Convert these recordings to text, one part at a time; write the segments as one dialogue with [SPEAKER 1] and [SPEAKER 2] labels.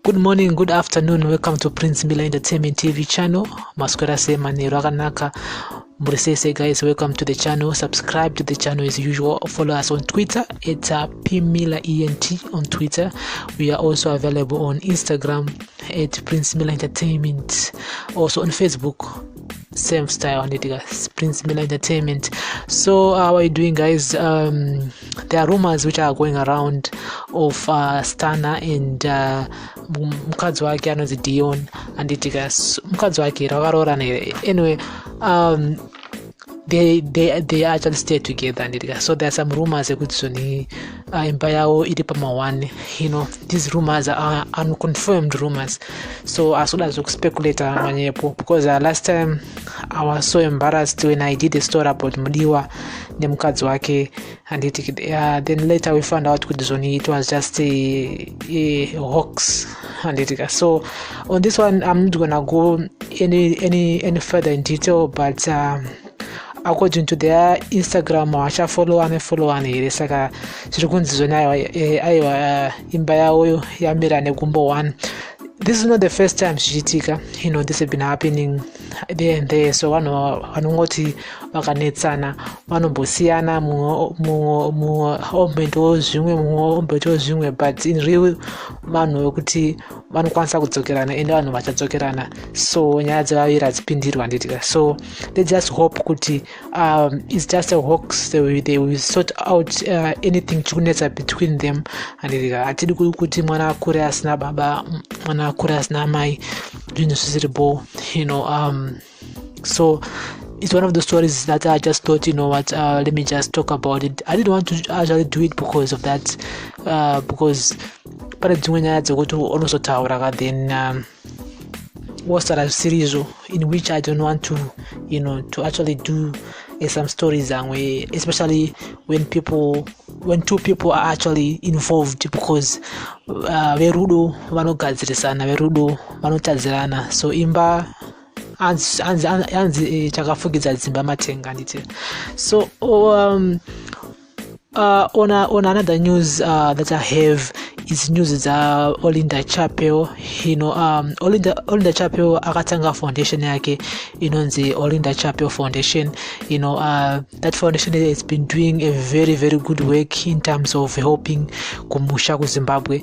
[SPEAKER 1] Good morning, good afternoon. Welcome to Princemillerentertainment TV channel. Maskwera sema ni rakanaka. Murisese guys, welcome to the channel. Subscribe to the channel as usual. Follow us on Twitter at PMillerENT on Twitter. We are also available on Instagram at Princemillerentertainment. Also on Facebook. Same style on it, guys. Princemillerentertainment. So how are you doing, guys? There are rumors which are going around of Stana and mukadzi wake anonzi Dion and it, guys. Mukadzi wake rakarora nere. Anyway, they actually stay together and it, guys. So there are some rumors that Sony Empire iri pama1. These rumors are unconfirmed rumors, so as well as speculate because last time I was so embarrassed when I did a story about Mudiwa nemukadzi wake and it, then later we found out it was just a hoax and it. So on this one I'm not gonna go any further in detail, but according to their Instagram wachafollow here saka zviri kunzi aiwa imba yawo yamira negumbo 1. This is not the first time zvichiitika. This has been happening there and there. So vanongoti vakanetsana vanombosiyana mumwe ombeto zvimwe but in real vanhu vekuti vanokwanisa kudzokerana ende vanhu vachadzokerana, so nyaya dzevaviri hadzipindirwa handitika. So let's just hope kuti it's just a hoax. They will sort out anything chikunetsa between them handitika. Hatidi kuti mwana akure asina baba, mwana akure asina mai, zvinhu zvisiripo. So it's one of the stories that I just thought, let me just talk about it. I didn't want to actually do it because of that, because pane dzimwe nyaya dzekuti unozotaura then wosara series in which I don't want to to actually do some stories, especially when two people are actually involved, because verudo vanogadzirisana, verudo vanotadzirana. So imba anzi chakafukidza dzimba matenga nditi. So on another news that I have is news that Olinda Chapel. Olinda Chapel akatanga foundation yake inonzi Olinda Chapel Foundation. That foundation has been doing a very, very good work in terms of helping kumusha ku Zimbabwe.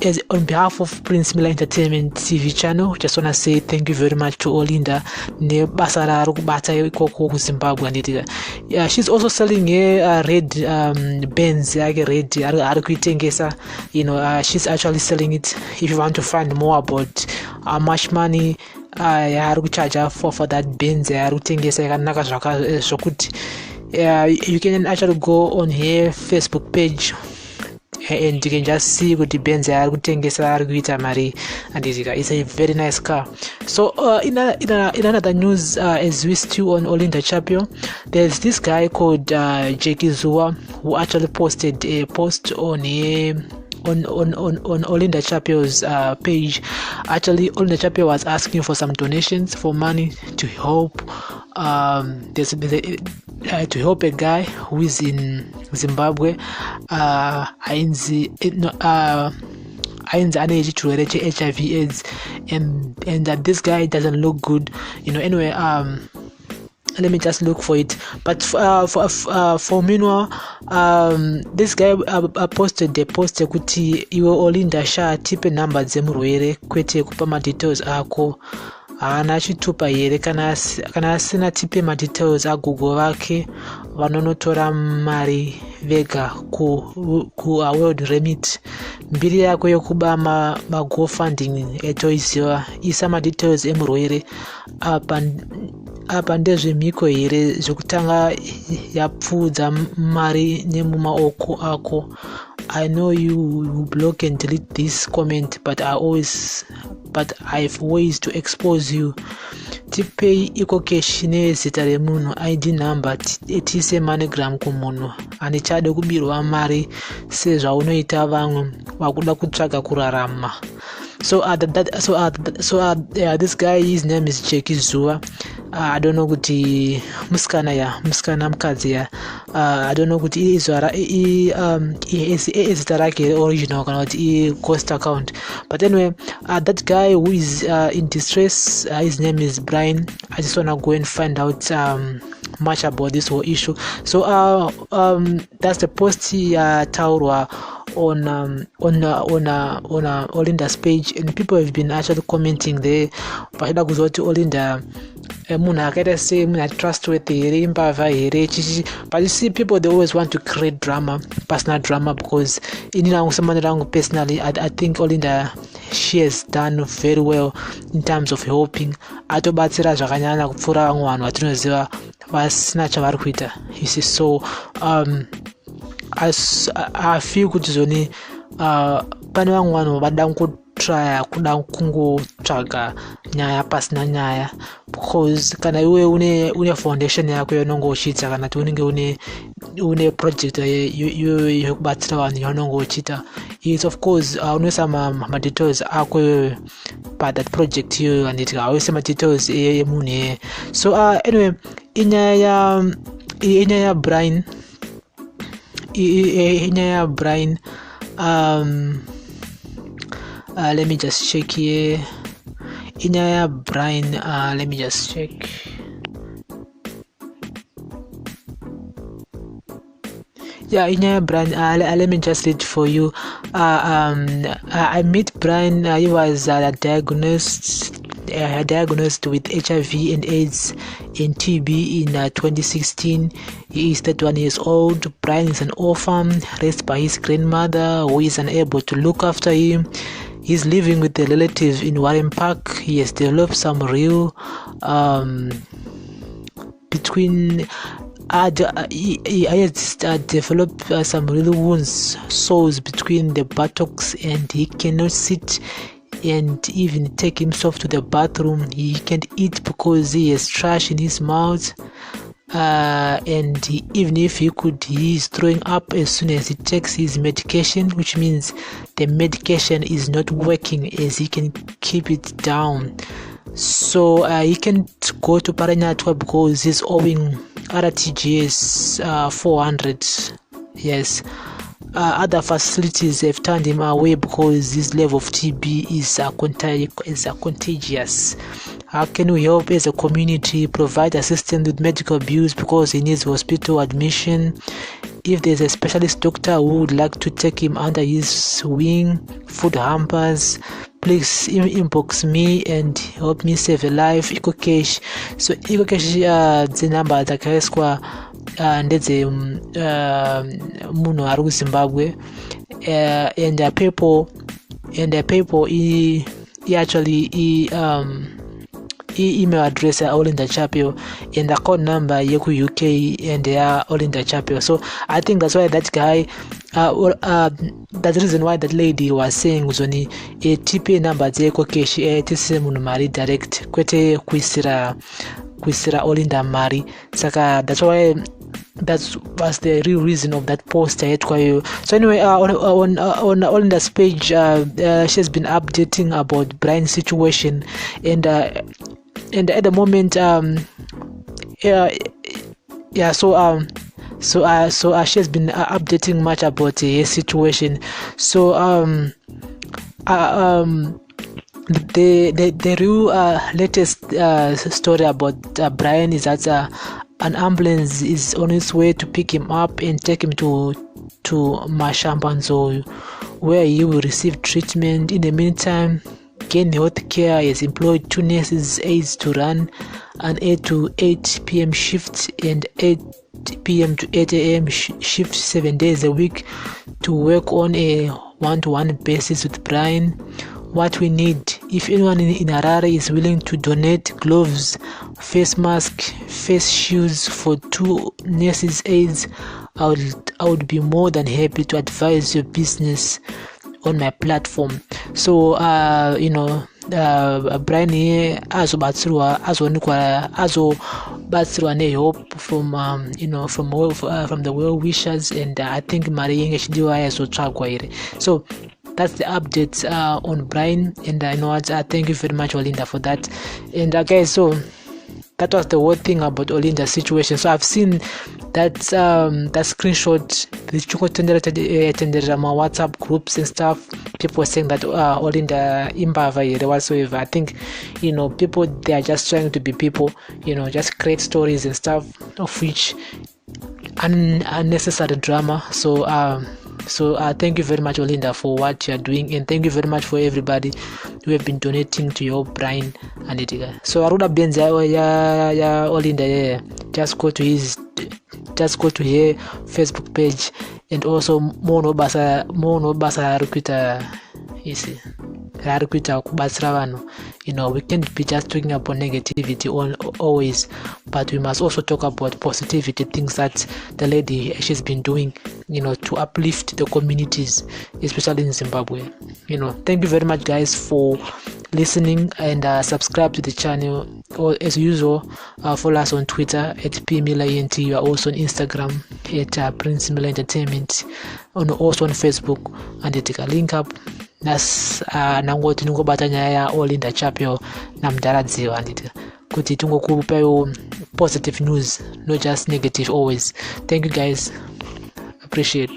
[SPEAKER 1] As on behalf of Princemillerentertainment TV channel, just want to say thank you very much to Olinda nebasa raro kubata ikoko ku Zimbabwe nditika. Yeah, she's also selling a red Benz yake red ari kuitengesa. She's actually selling it. If you want to find more about how much money yaari kucharge for that Benz yaari kutengesa yakanaka zvokuti you can actually go on her Facebook page and you can just see what the Benz are kutengesa kuita mari and it's a very nice car. So in another news, as we still on Olinda Chapel, there's this guy called Jackie Zua who actually posted a post on Olinda Chapel's page. Actually, Olinda Chapel was asking for some donations for money to help to help a guy who is in Zimbabwe. Ainzi ane chirwere HIV/AIDS, and that this guy doesn't look good. Anyway, let me just look for it. But for meanwhile, this guy posted the post kuti iwe Olinda sha tipe number dzemurwere kwete kupa ma details ako. Haana chitupa here kana asina tipe ma details agogo vake vanonotora mari vega ku World Remit. Mbiri yako yokuba ma GoFunding etoiziva isa ma details emurwere apa ndezvemhiko here zvekutanga yapfuudza mari nemumaoko ako. I know you will block and delete this comment, but I have ways to expose you. Tipei iko cash nezita remunhu, ID number, etise MoneyGram kumunhu anichade kubirwa mari sezvaunoita vamwe vakuda kutsvaga kurarama. So this guy, his name is Jackie Zua. I don't know kuti musikana mukadzi ya I don't know kuti zita rake original kana kuti ghost account, but anyway that guy who is in distress, his name is Brian. I just wanna go and find out much about this whole issue. So that's the post taurwa on Olinda's page, and people have been actually commenting there. Pachida kuzoti Olinda munhu akaita sei, munhu trustworthy here, mbavha here chichi. But you see, people, they always want to create drama, personal drama, because personally I think Olinda, she has done very well in terms of helping. Atobatsira zvakanyanya kupfuura vamwe vanhu vatinoziva vasina chavari kuita, you see. So I feel kuti zvoni pane vamwe vanhu vada kutrya kuda kungotsvaga nyaya pasina nyaya, because kana iwe une foundation yako yaunenge uchiita, kana kuti unenge une project yokubatsira vanhu yaunenge uchiita, it's of course unoisa madetails ako pa that project iyoyo, anditi hauisi madetails emunhu. So anyway, inyaya ya Brian, let me just check here. Inyaya Brian, let me just check. Yeah, Inyaya Brian, let me just read for you. I met Brian. He was diagnosed with HIV and AIDS and TB in 2016. He is 31 years old. Brian is an orphan raised by his grandmother, who is unable to look after him. He's living with a relative in Warren Park. He has developed some real he has developed some real wounds, sores between the buttocks, and he cannot sit and even take himself to the bathroom. He can't eat because he has trash in his mouth, and even if he could, he is throwing up as soon as he takes his medication, which means the medication is not working as he can keep it down. So he can't go to Paranyatwa because he's owing RTGS 400. Yes. Other facilities have turned him away because his level of TB is contagious. How can we help as a community? Provide assistance with medical bills because he needs hospital admission. If there's a specialist doctor who would like to take him under his wing, food hampers, please inbox me and help me save a life. EcoCash. So EcoCash dzinamba dzakaiswa ndedze munhu ari kuZimbabwe, and PayPal actually email address Olinda Chapel and account number yeku UK and Olinda Chapel. So I think that's why that guy that's the reason why that lady was saying uzoni TP number dzeko cash tise munhu mari direct kwete kuisira Olinda mari. Saka that's why that was the real reason of that post I had kwayo. So anyway, on Olinda's page, she has been updating about Brian's situation, and at the moment, so she has been updating much about his situation. So the real latest story about Brian is that an ambulance is on its way to pick him up and take him to Mashambanzo, where he will receive treatment. In the meantime, Gain Healthcare has employed 2 nurses aides to run an 8 to 8 p.m. shift and 8 p.m. to 8 a.m. shift 7 days a week to work on a one-to-one basis with Brian. What we need, if anyone in Harare is willing to donate gloves, face mask, face shields for 2 nurses aides, I would be more than happy to advise your business on my platform. So Brian here azobatsirwa nehelp from from the well wishers, and I think mari yenge chidiwa yazotsvagwa here. So that's the update on Brian, and I know what. Thank you very much, Olinda, for that. And guys, so that was the whole thing about Olinda's situation. So I've seen that screenshot, the attended my WhatsApp groups and stuff. People were saying that Olinda imbava whatsoever. I think, people, they are just trying to be people, just create stories and stuff, of which unnecessary drama. So thank you very much, Olinda, for what you are doing, and thank you very much for everybody who have been donating to your brain and it. So Aruda Benza ya Olinda, just go to her Facebook page, and also mono basa recruiter kubatsira vanhu. We can't be just talking about negativity always, but we must also talk about positivity, things that the lady she's been doing, to uplift the communities, especially in Zimbabwe. Thank you very much, guys, for listening, and subscribe to the channel. Or as usual, follow us on Twitter at PMillerEnt. You are also on Instagram at Princemillerentertainment, and also on Facebook, and it link up. Nas nangoti ningobata nyaya ya Olinda Chapel na mdaradziwa nditi kuti tungokupa positive news, not just negative always. Thank you, guys. Appreciate.